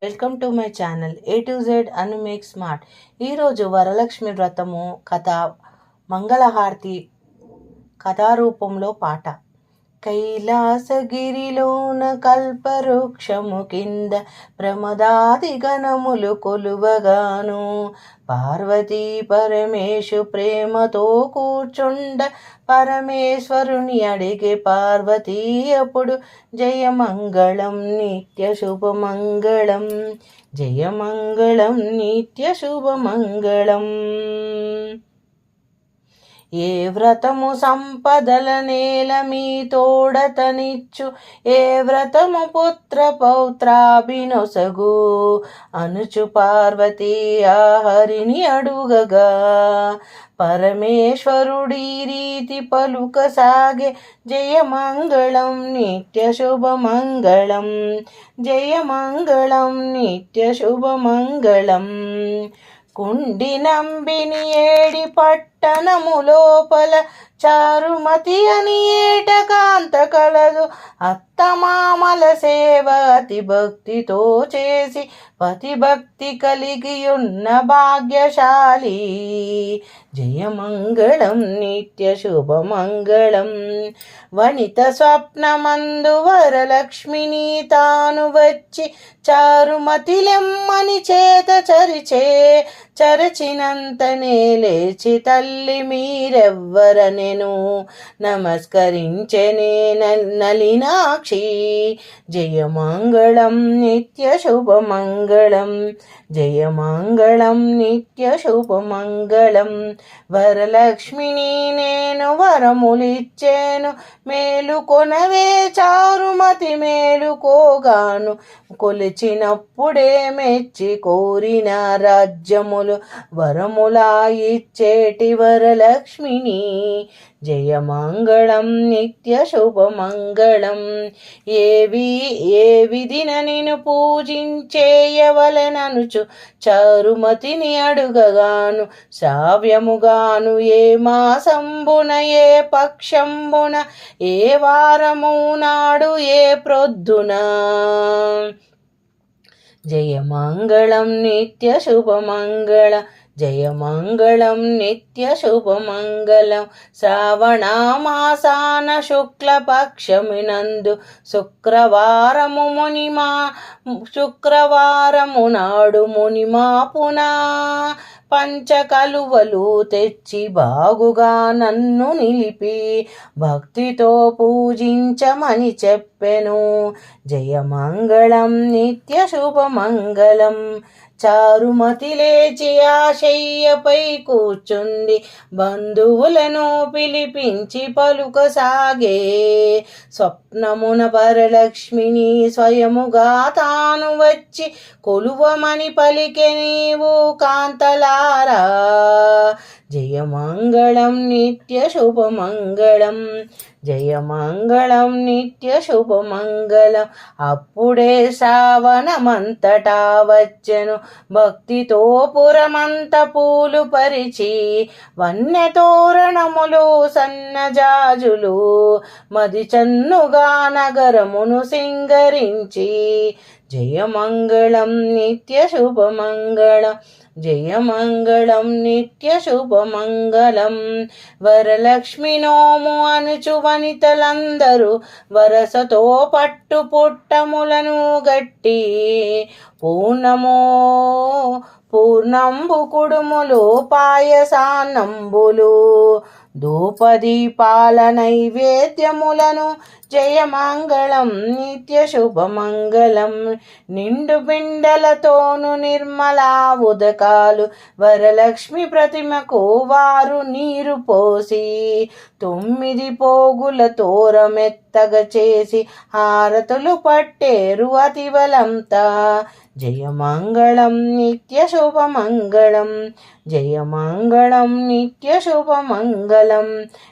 Welcome to my channel A to Z Anu make smart. ఈరోజు వరలక్ష్మి వ్రతము కథ మంగళహారతి కథారూపంలో పాట. కైలాసగిరిలోన కల్పవృక్షము కింద ప్రమదాది గణములు కొలువగాను పార్వతీ పరమేశు ప్రేమతో కూర్చుండ పరమేశ్వరుని అడిగే పార్వతీ అప్పుడు జయమంగళం నిత్య శుభమంగళం, జయమంగళం నిత్య శుభమంగళం. ఏ వ్రతము సంపదల నేల మీ తోడతనిచ్చు, ఏ వ్రతము పుత్ర పౌత్రాభినొసగు అనుచు పార్వతీ హరిని అడుగగా పరమేశ్వరుడి రీతి పలుకసాగే జయమంగళం నిత్య శుభమంగళం, జయమంగళం నిత్య శుభమంగళం. కుండి నంబిని ఏడి పట్టణము లోపల చారుమతి అని ఏటకాంత కలదు. అత్తమామల సేవ అతి భక్తితో చేసి పతిభక్తి కలిగి ఉన్న భాగ్యశాలి. జయమంగళం నిత్య శుభమంగళం. వనిత స్వప్నమందు వరలక్ష్మిని తాను వచ్చి చారుమతిలెమ్మని చేత చరిచే, చరచినంతనే లేచి తల్లి మీరెవ్వరనెను నమస్కరించెనే నలినాక్షి. జయమంగళం నిత్య శుభమంగళం, జయమంగళం నిత్య శుభమంగళం. వరలక్ష్మిని నేను వరములిచ్చేను మేలుకొనవే చారుమతి మేలుకోగాను. కొలిచినప్పుడే మెచ్చి కోరిన రాజ్యములు వరములా ఇచ్చేటి వరలక్ష్మిని. జయమంగళం నిత్య శుభమంగళం. ఏ విధిన నిన్ను పూజించేయవలెననుచు చారుమతిని అడుగగాను శ్రావ్యముగాను ఏ మాసంబున ఏ పక్షంబున ఏ వారము నాడు ఏ ప్రొద్దున. జయమంగళం నిత్య శుభమంగళ, జయమంగళం నిత్య శుభమంగళం. శ్రావణమాసాన శుక్లపక్షమినందు శుక్రవారము నాడు మునిమాపున పంచకలువలు తెచ్చి బాగుగా నన్ను నిలిపి భక్తితో పూజించమని చెప్పెను. జయమంగళం నిత్య శుభమంగళం. చారుమతి లేచి ఆశయ్యపై కూర్చుంది బంధువులను పిలిపించి పలుకసాగే. స్వప్నమున వరలక్ష్మిని స్వయముగా తాను వచ్చి కొలువమని పలికె నీవు కాంతలారా. జయమంగళం నిత్య శుభమంగళం, జయమంగళం నిత్య శుభమంగళం. అప్పుడే శ్రావణమంతటా వచ్చెను భక్తితో పురమంత పూలు పరిచి వన్నె తోరణములు సన్నజాజులు మది చన్నుగా నగరమును సింగరించి. జయమంగళం నిత్య శుభమంగళం, జయమంగళం నిత్య శుభమంగళం. వరలక్ష్మి నోము అనుచు వనితలందరూ వరసతో పట్టు పుట్టములను గట్టి పూర్ణంబు కుడుములు పాయసాన్నంబులు ధూపదీపాల నైవేద్యములను. జయమంగళం నిత్య శుభమంగళం. నిండు బిండెలతోను నిర్మలా ఉదకాలు వరలక్ష్మి ప్రతిమకు వారు నీరు పోసి 9 పోగుల తోరమెత్తగ చేసి హారతులు పట్టేరు అతివలంతా. జయమంగళం నిత్య శుభమంగళం, జయమంగళం నిత్య శుభమంగళం.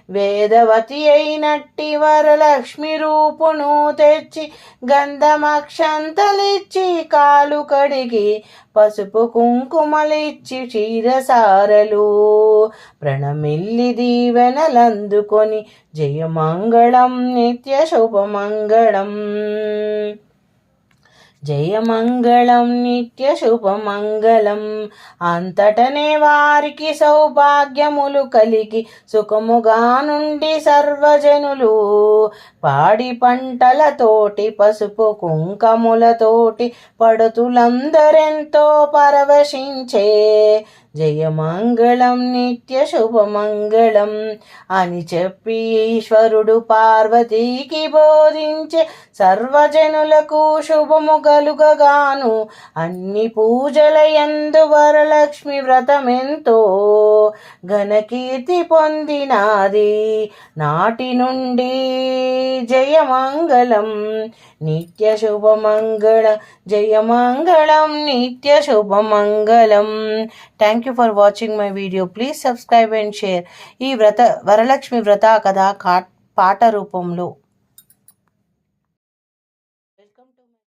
వేదవతి అయినట్టి వరలక్ష్మి రూపును తెచ్చి గంధమక్షంతలిచ్చి కాలు కడిగి పసుపు కుంకుమలిచ్చి క్షీరసారలు ప్రణమిల్లి దీవెనలందుకొని జయమంగళం నిత్య శుభమంగళం. జయమంగళం నిత్య శుభమంగళం. అంతటనే వారికి సౌభాగ్యములు కలిగి సుఖముగా నుండి సర్వజనులు పాడి పంటలతోటి పసుపు కుంకములతోటి పడుతులందరెంతో పరవశించే జయమంగళం నిత్య శుభమంగళం అని చెప్పి ఈశ్వరుడు పార్వతీకి బోధించే సర్వజనులకు శుభము కలుగగాను అన్ని పూజల యందు వరలక్ష్మి వ్రతమెంతో ఘనకీర్తి పొందినాది. నాటి నుండి జయమంగళం నిత్య శుభమంగళం, జయమంగళం నిత్య శుభమంగళం. Thank you for watching my video. Please subscribe and share. ఈ వరలక్ష్మి వ్రత కథ పాట రూపంలో